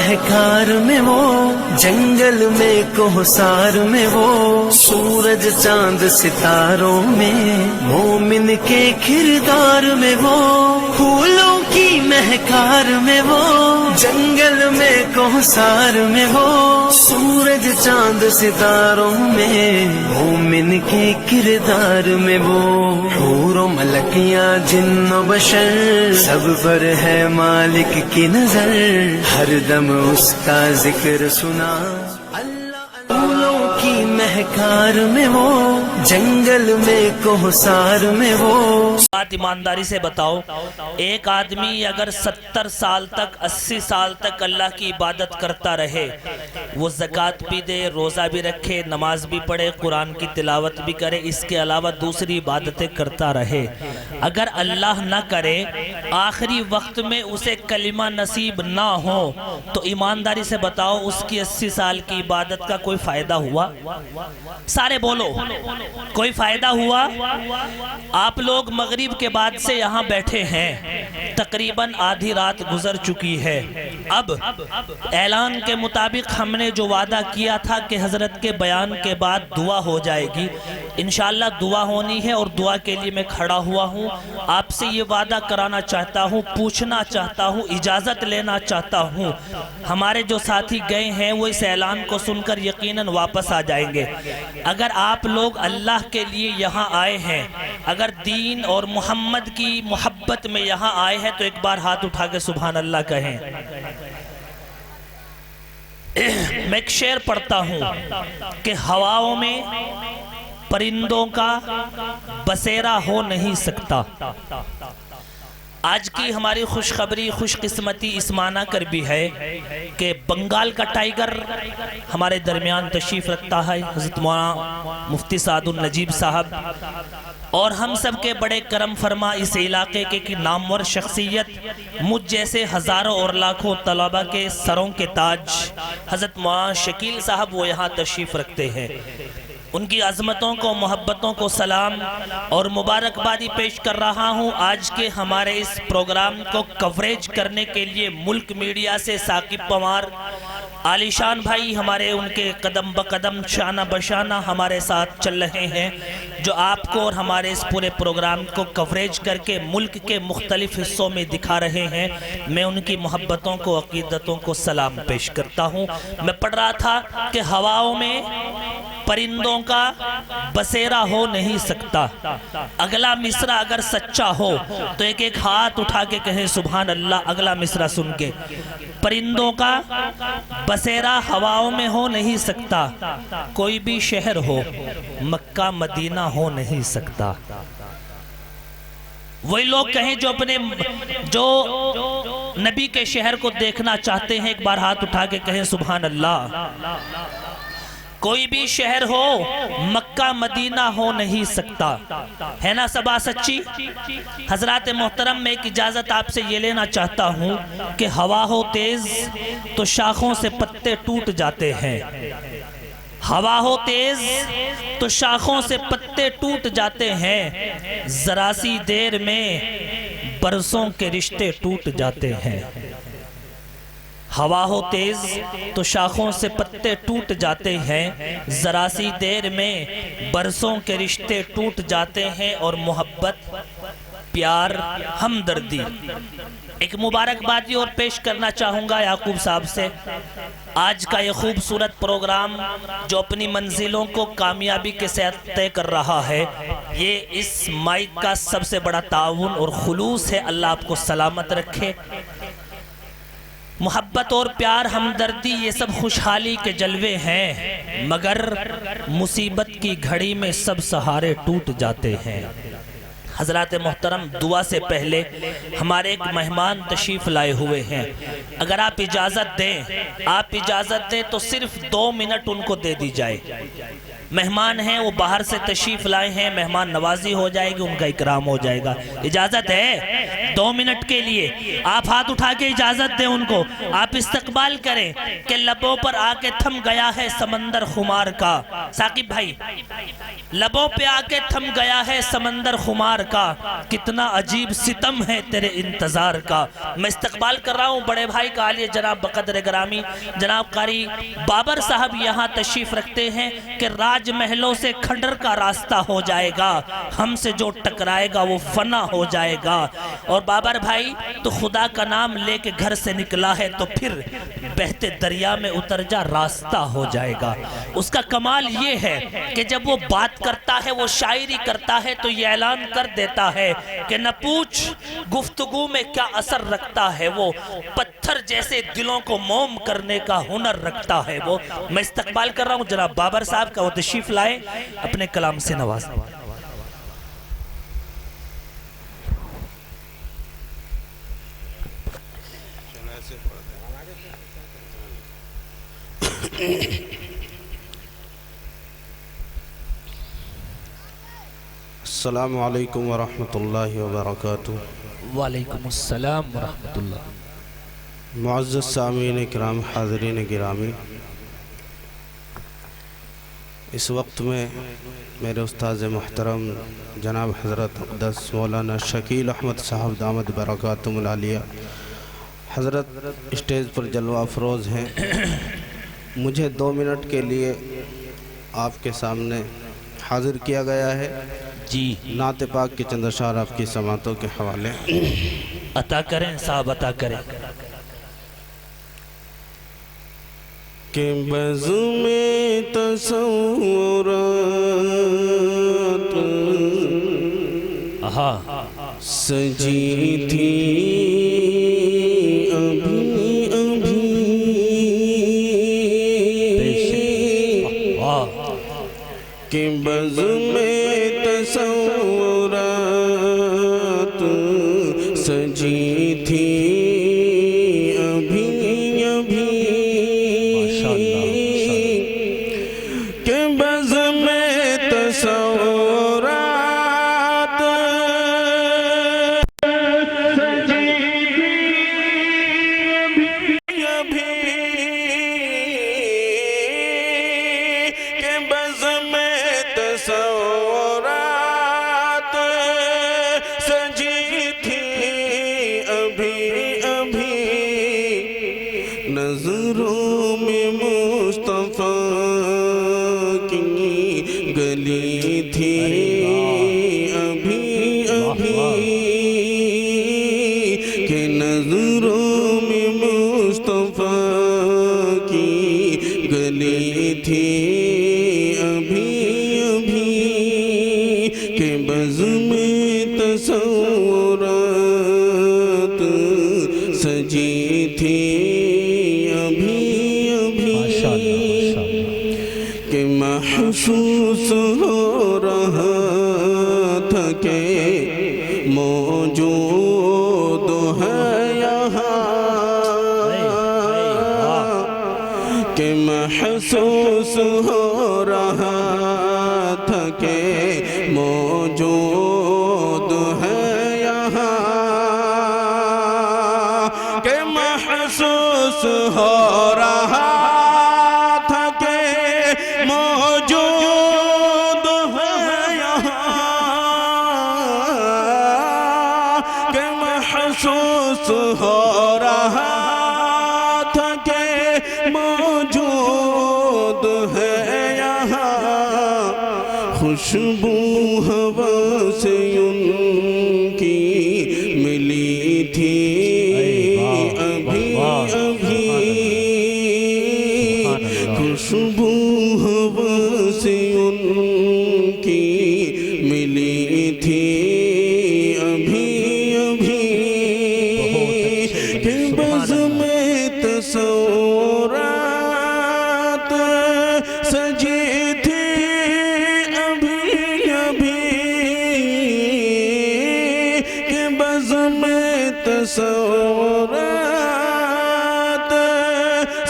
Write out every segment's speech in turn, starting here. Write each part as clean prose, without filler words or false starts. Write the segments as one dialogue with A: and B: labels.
A: مہکار میں وہ، جنگل میں کوہسار میں وہ، سورج چاند ستاروں میں، مومن کے کردار میں وہ، پھولوں کی مہکار میں وہ، جنگل میں کوہسار میں وہ، سورج چاند ستاروں میں، مومن کے کردار میں وہ، حور و ملکیاں جن و بشر سب پر ہے مالک کی نظر، ہر دم اس کا ذکر سنا پھولوں کی مہکار میں وہ، جنگل میں کوہسار میں وہ۔
B: بات ایمانداری سے بتاؤ، ایک آدمی اگر 70 سال تک 80 سال تک اللہ کی عبادت کرتا رہے، وہ زکوٰۃ بھی دے، روزہ بھی رکھے، نماز بھی پڑھے، قرآن کی تلاوت بھی کرے، اس کے علاوہ دوسری عبادتیں کرتا رہے، اگر اللہ نہ کرے آخری وقت میں اسے کلمہ نصیب نہ ہو تو ایمانداری سے بتاؤ اس کی 80 سال کی عبادت کا کوئی فائدہ ہوا؟ سارے بولو، کوئی فائدہ ہوا؟ آپ لوگ مغرب کے بعد سے یہاں بیٹھے ہیں، تقریباً آدھی رات گزر چکی ہے، اب اعلان کے مطابق ہم نے جو وعدہ کیا تھا کہ حضرت کے بیان کے بعد دعا ہو جائے گی، انشاءاللہ دعا ہونی ہے، اور دعا کے لیے میں کھڑا ہوا ہوں، آپ سے یہ وعدہ کرانا چاہتا ہوں، پوچھنا چاہتا ہوں، اجازت لینا چاہتا ہوں، ہمارے جو ساتھی گئے ہیں وہ اس اعلان کو سن کر یقیناً واپس آ جائیں گے، اگر آپ لوگ اللہ کے لیے یہاں آئے ہیں، اگر دین اور محمد کی محبت میں یہاں آئے ہیں تو ایک بار ہاتھ اٹھا کے سبحان اللہ کہیں۔ میں ایک شعر پڑھتا ہوں کہ ہواؤں میں پرندوں کا بسیرا ہو نہیں سکتا۔ آج کی ہماری خوشخبری خوش قسمتی اس معنی کر بھی ہے کہ بنگال کا ٹائیگر ہمارے درمیان تشریف رکھتا ہے، حضرت مولانا مفتی سعد النجیب صاحب، اور ہم سب کے بڑے کرم فرما اس علاقے کے نامور شخصیت، مجھ جیسے ہزاروں اور لاکھوں طلبہ کے سروں کے تاج حضرت مولانا شکیل صاحب وہ یہاں تشریف رکھتے ہیں، ان کی عظمتوں کو محبتوں کو سلام اور مبارکبادی پیش کر رہا ہوں۔ آج کے ہمارے اس پروگرام کو کوریج کرنے کے لیے ملک میڈیا سے ثاقب پوار عالی شان بھائی ہمارے، ان کے قدم بقدم شانہ بشانہ ہمارے ساتھ چل رہے ہیں، جو آپ کو اور ہمارے اس پورے پروگرام کو کوریج کر کے ملک کے مختلف حصوں میں دکھا رہے ہیں، میں ان کی محبتوں کو عقیدتوں کو سلام پیش کرتا ہوں۔ میں پڑھ رہا تھا کہ ہواؤں میں پرندوں کا بسیرا ہو نہیں سکتا، اگلا مصرع اگر سچا ہو تو ایک ایک ہاتھ اٹھا کے کہیں سبحان اللہ۔ اگلا مصرع سن کے، پرندوں کا بسیرا ہواؤں میں ہو نہیں سکتا، کوئی بھی شہر ہو مکہ مدینہ ہو نہیں سکتا۔ وہی لوگ کہیں جو نبی کے شہر کو دیکھنا چاہتے ہیں، ایک بار ہاتھ اٹھا کے کہیں سبحان اللہ۔ کوئی بھی شہر ہو مکہ مدینہ ہو نہیں سکتا، ہے نا سبا سچی؟ حضرات محترم، میں ایک اجازت آپ سے یہ لینا چاہتا ہوں کہ ہوا ہو تیز تو شاخوں سے پتے ٹوٹ جاتے ہیں، ہوا ہو تیز تو شاخوں سے پتے ٹوٹ جاتے ہیں، ذرا سی دیر میں برسوں کے رشتے ٹوٹ جاتے ہیں۔ ہوا ہو تیز تو شاخوں سے پتے ٹوٹ جاتے ہیں، ذرا سی دیر میں برسوں کے رشتے ٹوٹ جاتے ہیں، اور محبت پیار ہمدردی۔ ایک مبارکبادی اور پیش کرنا چاہوں گا یعقوب صاحب سے، آج کا یہ خوبصورت پروگرام جو اپنی منزلوں کو کامیابی کے ساتھ طے کر رہا ہے، یہ اس مائک کا سب سے بڑا تعاون اور خلوص ہے، اللہ آپ کو سلامت رکھے۔ محبت اور پیار ہمدردی یہ سب خوشحالی کے جلوے ہیں، مگر مصیبت کی گھڑی میں سب سہارے ٹوٹ جاتے ہیں۔ حضرات محترم، دعا سے پہلے ہمارے ایک مہمان تشریف لائے ہوئے ہیں، اگر آپ اجازت دیں تو صرف 2 منٹ ان کو دے دی جائے۔ مہمان ہیں، وہ باہر سے تشریف لائے ہیں، مہمان نوازی ہو جائے گی، ان کا اکرام ہو جائے گا، اجازت ہے 2 منٹ کے لیے آپ ہاتھ اٹھا کے اجازت دیں ان کو، آپ استقبال کریں کہ لبوں پر آ کے تھم گیا ہے سمندر خمار کا۔ ثاقب بھائی، لبوں پہ آ کے تھم گیا ہے سمندر خمار کا، کتنا عجیب ستم ہے تیرے انتظار کا۔ میں استقبال کر رہا ہوں بڑے بھائی کا عالیہ جناب بقدر گرامی جناب قاری بابر صاحب یہاں تشریف رکھتے ہیں کہ راج محلوں سے کھنڈر کا راستہ ہو جائے گا، ہم سے جو ٹکرائے گا وہ فنا ہو جائے گا۔ اور بابر بھائی تو خدا کا نام لے کے گھر سے نکلا ہے تو پھر بہتے دریا میں اتر جا راستہ ہو جائے گا۔ اس کا کمال یہ ہے کہ جب وہ بات کرتا ہے، وہ شاعری کرتا ہے تو یہ اعلان کر دیتا ہے کہ نہ پوچھ گفتگو میں کیا اثر رکھتا ہے وہ، پتھر جیسے دلوں کو موم کرنے کا ہنر رکھتا ہے وہ۔ میں استقبال کر رہا ہوں جناب بابر صاحب کا، وہ تشریف لائے اپنے کلام سے نوازیں۔
C: السلام علیکم ورحمۃ اللہ وبرکاتہ۔
B: وعلیکم السلام ورحمۃ اللہ۔
C: معزز سامعین کرام، حاضرین گرامی، اس وقت میں میرے استاذ محترم جناب حضرت اقدس مولانا شکیل احمد صاحب دامت برکاتہم العالیہ حضرت اسٹیج پر جلوہ افروز ہیں۔ مجھے 2 منٹ کے لیے آپ کے سامنے حاضر کیا گیا ہے۔
B: جی
C: نعت پاک کے چند اشعار آپ کی سماعتوں کے حوالے
B: عطا کریں صاحب، عطا کریں۔
C: کہ بزم تصورات سجی تھی ابھی ابھی، کہ بزم تصورات سجی تھی ابھی ابھی، کہ بزم تصورات سجی تھی ابھی ابھی، کہ بزم تصورات سجی تھی ابھی ابھی، نظروں میں مصطفیٰ کی گلی تھی ابھی ابھی، کہ نظروں میں مصطفیٰ کی گلی تھی ابھی ابھی، کہ بزم تصورات سجی تھی ابھی ابھی، کہ محسوس ہو رہا تھا کہ موجود ہے یہاں، کہ محسوس ہو رہا تھا کہ موجود ہے یہاں، کہ محسوس ہو رہا تھا کہ موجود ہے یہاں، کہ محسوس ہو رہا تھا کہ موجود ہے یہاں، خوشبو ہوا سے ان کی ملی تھی ابھی ابھی، خوشبو ہوا سے ان کی ملی تھی ابھی ابھی، کہ بزم تصورات سجی تھی ابھی ابھی، کہ بزم تصورات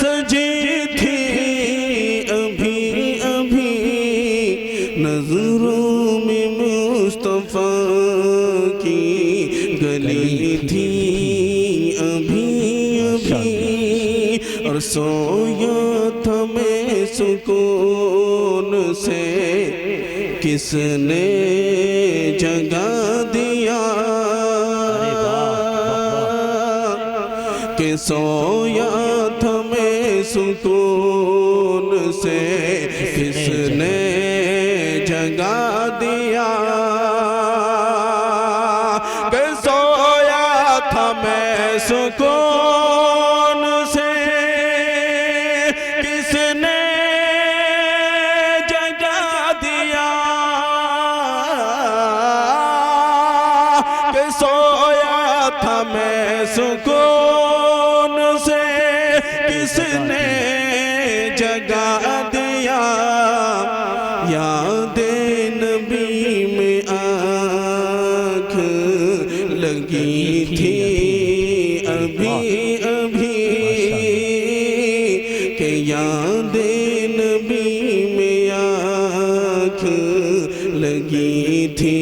C: سجی تھی ابھی ابھی، نظروں میں مصطفیٰ کی گلی تھی ابھی ابھی، اور سویا تھا میں سکون سے کس نے جگا دیا کہ سویا تھا میں سکون سے کس نے جگا دیا کہ سویا تھا میں سکون سے کس نے جگا دیا کہ سویا تھا میں سکون سے کس نے جگا دیا یاد نبی میں آنکھ لگی تھی ابھی ابھی کہ یاد نبی میں آنکھ لگی تھی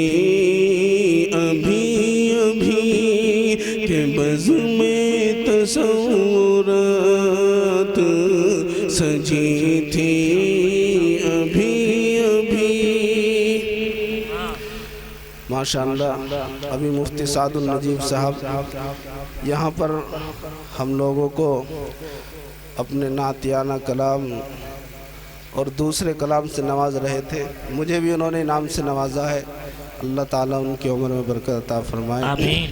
C: ابھی ابھی کہ بزم تصورات سجی تھی ابھی ابھی ماشاءاللہ ابھی مفتی سعد النجیب صاحب یہاں پر ہم لوگوں کو اپنے نعتیانہ کلام اور دوسرے کلام سے نواز رہے تھے مجھے بھی انہوں نے انعام سے نوازا ہے اللہ تعالیٰ ان کی عمر میں برکت عطا فرمائے
B: آمین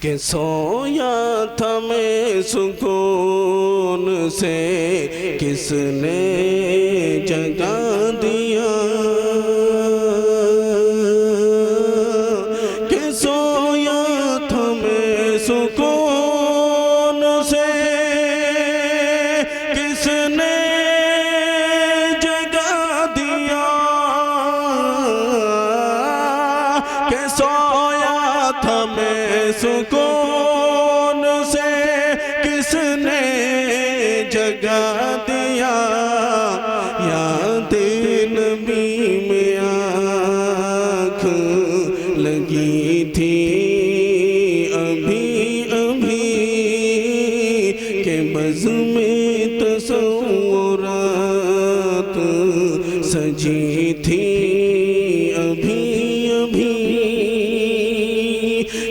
C: کہ سویا تھا میں سکون سے کس نے جگا دیا کہ سویا تھا میں سکون سے کس نے جگا دیا کہ سویا تھا میں سکون سے کس نے جگا دیا یاد نبی میں آنکھ لگی تھی ابھی ابھی کہ بزم تصورات سجی تھی ابھی ابھی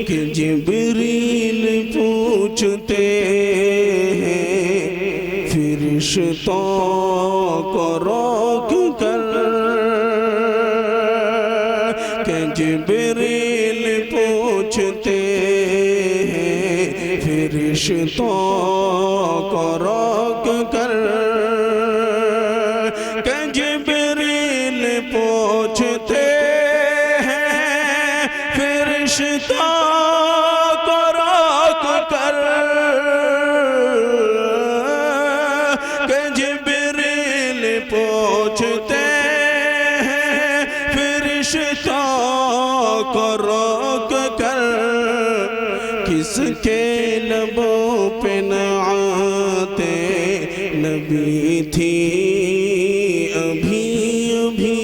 C: کہ جبریل پوچھتے ہیں فرشتوں کو روک کر کہ جبریل پوچھتے ہیں فرشتوں کو روک کر کہ جبریل پوچھتے ہیں فرشتوں پوچھتے ہیں فرشتوں کو روک کر کس کے لبوں پہ نعت نبی تھی ابھی ابھی.